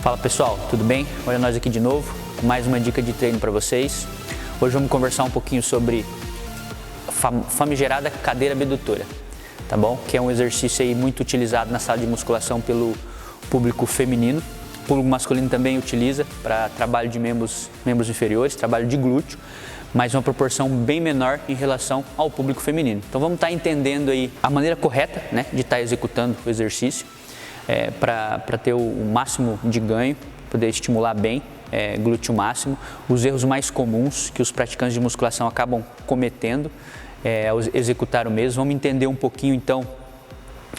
Fala pessoal, tudo bem? Olha nós aqui de novo, com mais uma dica de treino para vocês. Hoje vamos conversar um pouquinho sobre a famigerada cadeira abdutora, tá bom? Que é um exercício aí muito utilizado na sala de musculação pelo público feminino. O público masculino também utiliza para trabalho de membros inferiores, trabalho de glúteo, mas uma proporção bem menor em relação ao público feminino. Então vamos estar entendendo aí a maneira correta, né, de estar executando o exercício para ter o máximo de ganho, poder estimular bem glúteo máximo. Os erros mais comuns que os praticantes de musculação acabam cometendo ao executar o mesmo. Vamos entender um pouquinho então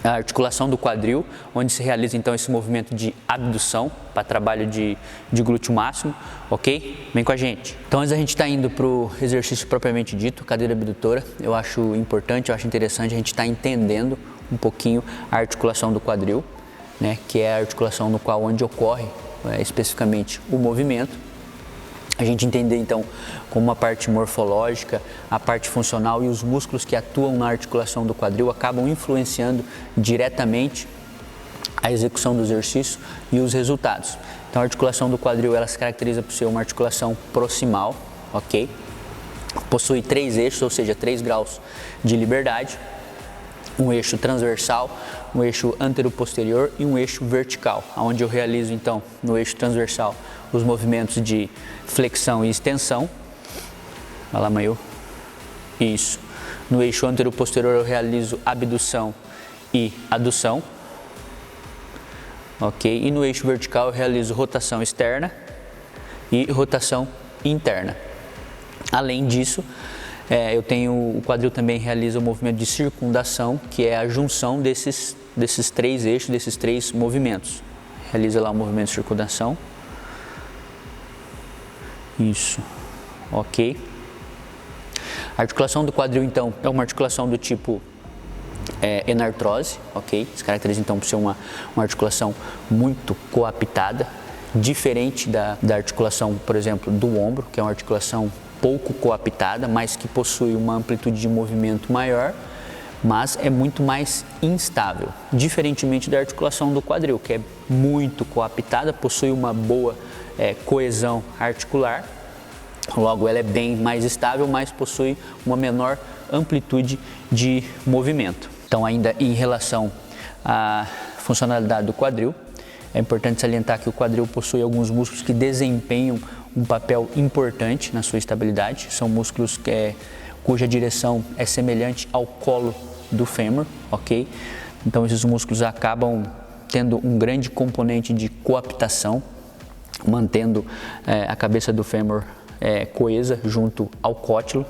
a articulação do quadril, onde se realiza então esse movimento de abdução para trabalho de glúteo máximo, ok? Vem com a gente. Então antes da gente estar indo para o exercício propriamente dito, cadeira abdutora, eu acho importante, eu acho interessante a gente estar entendendo um pouquinho a articulação do quadril, né? Que é a articulação no qual onde ocorre especificamente o movimento. A gente entender então como a parte morfológica, a parte funcional e os músculos que atuam na articulação do quadril acabam influenciando diretamente a execução do exercício e os resultados. Então a articulação do quadril ela se caracteriza por ser uma articulação proximal, ok? Possui 3 eixos, ou seja, 3 graus de liberdade, um eixo transversal, um eixo antero-posterior e um eixo vertical, onde eu realizo então no eixo transversal os movimentos de flexão e extensão. Vai lá, Maio. Isso. No eixo antero-posterior eu realizo abdução e adução. Ok? E no eixo vertical eu realizo rotação externa e rotação interna. Além disso, eu tenho o quadril também realiza o movimento de circundação, que é a junção desses 3 eixos, desses 3 movimentos. Realiza lá o movimento de circundação. Isso. Ok. A articulação do quadril, então, é uma articulação do tipo enartrose, ok? Se caracteriza, então, por ser uma articulação muito coaptada, diferente da articulação, por exemplo, do ombro, que é uma articulação pouco coaptada, mas que possui uma amplitude de movimento maior, mas é muito mais instável, diferentemente da articulação do quadril, que é muito coaptada, possui uma boa coesão articular, logo ela é bem mais estável, mas possui uma menor amplitude de movimento. Então, ainda em relação à funcionalidade do quadril, é importante salientar que o quadril possui alguns músculos que desempenham um papel importante na sua estabilidade. São músculos cuja direção é semelhante ao colo do fêmur, ok? Então esses músculos acabam tendo um grande componente de coaptação, mantendo a cabeça do fêmur coesa junto ao cótilo.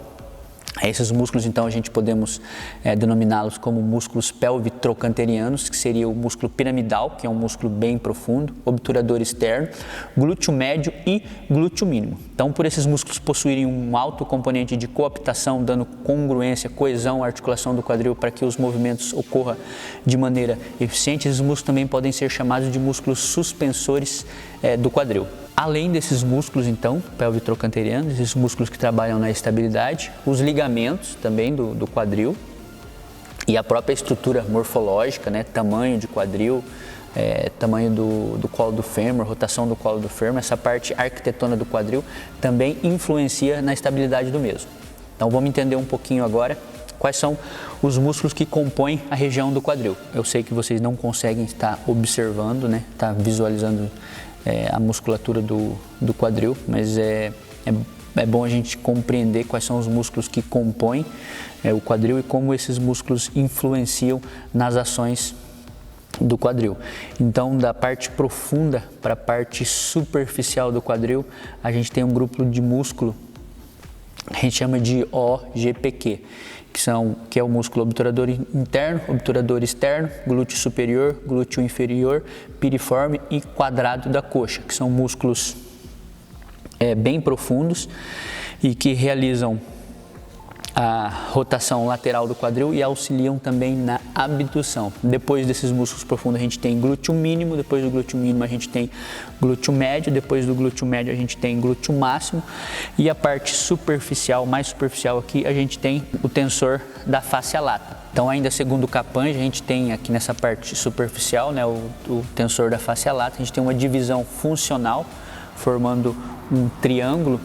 Esses músculos, então, a gente podemos denominá-los como músculos pelvitrocanterianos, que seria o músculo piramidal, que é um músculo bem profundo, obturador externo, glúteo médio e glúteo mínimo. Então, por esses músculos possuírem um alto componente de coaptação, dando congruência, coesão à articulação do quadril para que os movimentos ocorram de maneira eficiente, esses músculos também podem ser chamados de músculos suspensores do quadril. Além desses músculos, então, pelvitrocanterianos, esses músculos que trabalham na estabilidade, os ligamentos também do quadril e a própria estrutura morfológica, né, tamanho de quadril, tamanho do colo do fêmur, rotação do colo do fêmur, essa parte arquitetônica do quadril também influencia na estabilidade do mesmo. Então vamos entender um pouquinho agora quais são os músculos que compõem a região do quadril. Eu sei que vocês não conseguem estar observando, né, estar visualizando a musculatura do quadril, mas é bom a gente compreender quais são os músculos que compõem o quadril e como esses músculos influenciam nas ações do quadril. Então, da parte profunda para a parte superficial do quadril, a gente tem um grupo de músculo que a gente chama de OGPQ, que é o músculo obturador interno, obturador externo, glúteo superior, glúteo inferior, piriforme e quadrado da coxa, que são músculos bem profundos e que realizam a rotação lateral do quadril e auxiliam também na abdução. Depois desses músculos profundos a gente tem glúteo mínimo, depois do glúteo mínimo a gente tem glúteo médio, depois do glúteo médio a gente tem glúteo máximo e a parte superficial, mais superficial aqui, a gente tem o tensor da fáscia lata. Então ainda segundo o Capanja, a gente tem aqui nessa parte superficial, né, o tensor da fáscia lata, a gente tem uma divisão funcional formando um triângulo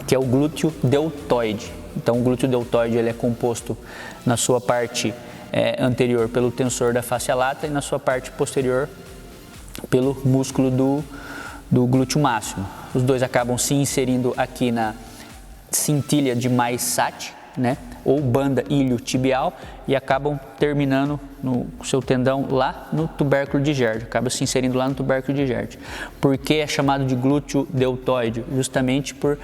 que é o glúteo deltoide. Então o glúteo deltoide ele é composto na sua parte anterior pelo tensor da fáscia lata e na sua parte posterior pelo músculo do glúteo máximo. Os dois acabam se inserindo aqui na cintilha de Maysat, né, ou banda iliotibial, e acabam terminando no seu tendão lá no tubérculo de Gerdt, acaba se inserindo lá no tubérculo de Gerdt. Por que é chamado de glúteo deltoide? Justamente por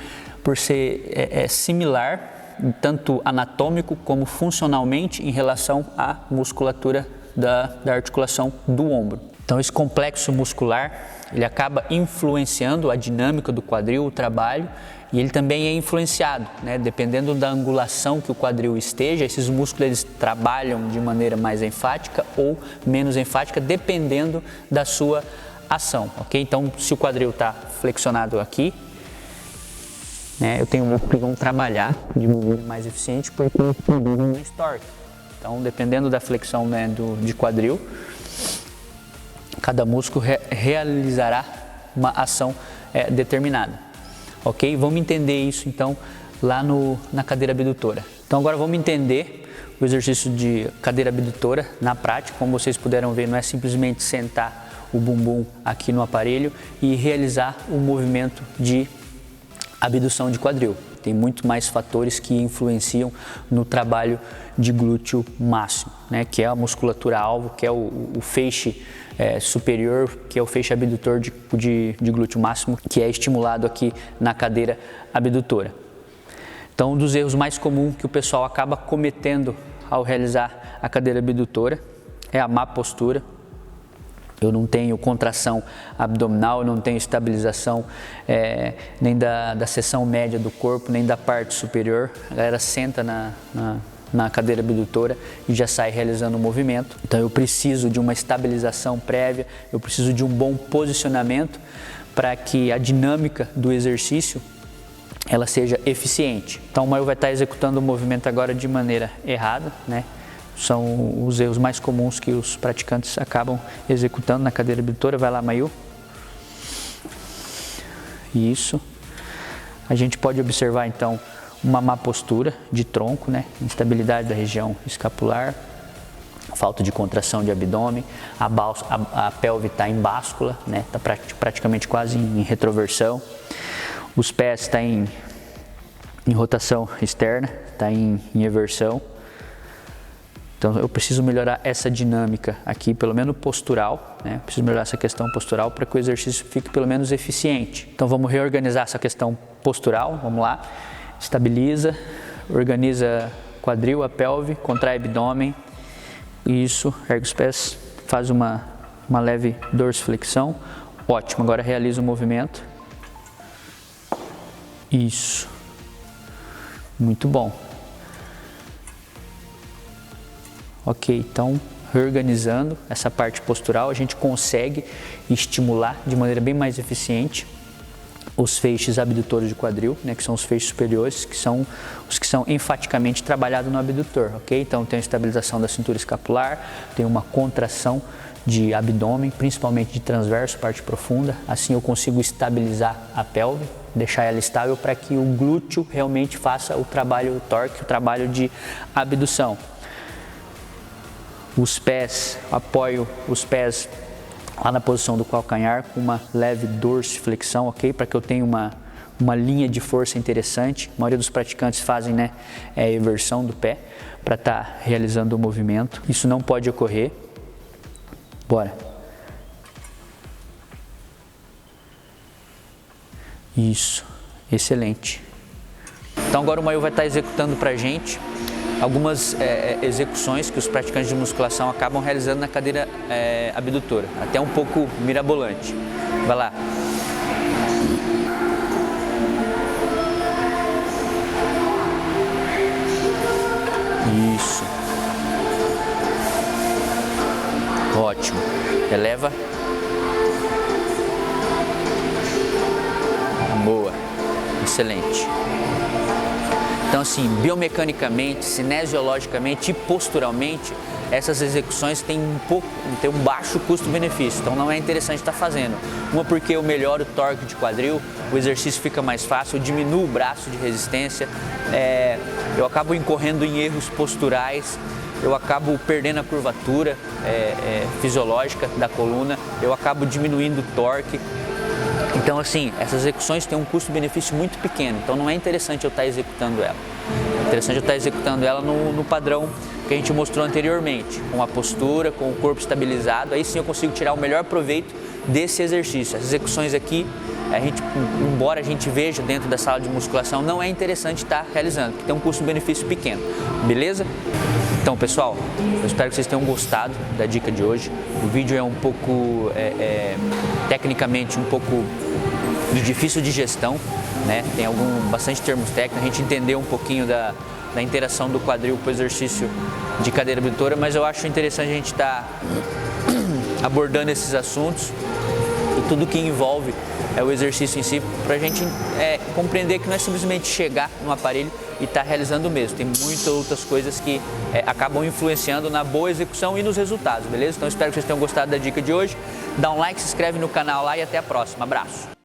ser similar, tanto anatômico como funcionalmente, em relação à musculatura da articulação do ombro. Então esse complexo muscular, ele acaba influenciando a dinâmica do quadril, o trabalho, e ele também é influenciado, né? Dependendo da angulação que o quadril esteja, esses músculos eles trabalham de maneira mais enfática ou menos enfática, dependendo da sua ação, ok? Então se o quadril está flexionado aqui, né, eu tenho músculos que vão trabalhar de maneira mais eficiente porque eles produzem mais torque. Então, dependendo da flexão, né, de quadril, cada músculo realizará uma ação determinada. Ok? Vamos entender isso então lá na cadeira abdutora. Então agora vamos entender o exercício de cadeira abdutora na prática. Como vocês puderam ver, não é simplesmente sentar o bumbum aqui no aparelho e realizar o movimento de abdução de quadril. Tem muito mais fatores que influenciam no trabalho de glúteo máximo, né? Que é a musculatura alvo, que é o feixe superior, que é o feixe abdutor de glúteo máximo, que é estimulado aqui na cadeira abdutora. Então, um dos erros mais comuns que o pessoal acaba cometendo ao realizar a cadeira abdutora é a má postura. Eu não tenho contração abdominal, eu não tenho estabilização nem da seção média do corpo, nem da parte superior. A galera senta na cadeira abdutora e já sai realizando o movimento. Então eu preciso de uma estabilização prévia, eu preciso de um bom posicionamento para que a dinâmica do exercício ela seja eficiente. Então o Maio vai estar executando o movimento agora de maneira errada, né? São os erros mais comuns que os praticantes acabam executando na cadeira abdutora. Vai lá, Mayu. Isso. A gente pode observar então uma má postura de tronco, né? Instabilidade da região escapular, falta de contração de abdômen, a pelve está em báscula, né? Está praticamente quase em retroversão. Os pés estão em rotação externa, está em eversão. Então eu preciso melhorar essa dinâmica aqui, pelo menos postural, né? Preciso melhorar essa questão postural para que o exercício fique pelo menos eficiente. Então vamos reorganizar essa questão postural, vamos lá. Estabiliza, organiza quadril, a pelve, contrai abdômen. Isso, ergue os pés, faz uma leve dorsiflexão. Ótimo, agora realiza o movimento. Isso. Muito bom. Ok, então reorganizando essa parte postural, a gente consegue estimular de maneira bem mais eficiente os feixes abdutores de quadril, né, que são os feixes superiores, que são os que são enfaticamente trabalhados no abdutor, ok? Então tem a estabilização da cintura escapular, tem uma contração de abdômen, principalmente de transverso, parte profunda, assim eu consigo estabilizar a pelve, deixar ela estável para que o glúteo realmente faça o trabalho, o torque, o trabalho de abdução. Os pés, apoio os pés lá na posição do calcanhar com uma leve dorsiflexão, ok? Para que eu tenha uma linha de força interessante. A maioria dos praticantes fazem, né, a eversão do pé para estar realizando o movimento. Isso não pode ocorrer. Bora. Isso, excelente. Então agora o Maio vai estar executando para a gente algumas execuções que os praticantes de musculação acabam realizando na cadeira abdutora, até um pouco mirabolante. Vai lá. Isso. Ótimo. Eleva. Boa. Excelente. Então, assim, biomecanicamente, cinesiologicamente e posturalmente, essas execuções têm um baixo custo-benefício, então não é interessante estar fazendo. Uma porque eu melhoro o torque de quadril, o exercício fica mais fácil, eu diminuo o braço de resistência, eu acabo incorrendo em erros posturais, eu acabo perdendo a curvatura fisiológica da coluna, eu acabo diminuindo o torque. Então, assim, essas execuções têm um custo-benefício muito pequeno, então não é interessante eu estar executando ela. É interessante eu estar executando ela no padrão que a gente mostrou anteriormente, com a postura, com o corpo estabilizado, aí sim eu consigo tirar o melhor proveito desse exercício. As execuções aqui, embora a gente veja dentro da sala de musculação, não é interessante estar realizando, porque tem um custo-benefício pequeno, beleza? Então, pessoal, eu espero que vocês tenham gostado da dica de hoje. O vídeo é um pouco, tecnicamente, um pouco de difícil de gestão, né? Tem bastante termos técnicos, a gente entendeu um pouquinho da interação do quadril com o exercício de cadeira abdutora, mas eu acho interessante a gente estar abordando esses assuntos e tudo que envolve o exercício em si, para a gente compreender que não é simplesmente chegar no aparelho e estar realizando o mesmo. Tem muitas outras coisas que acabam influenciando na boa execução e nos resultados, beleza? Então espero que vocês tenham gostado da dica de hoje. Dá um like, se inscreve no canal lá e até a próxima. Abraço!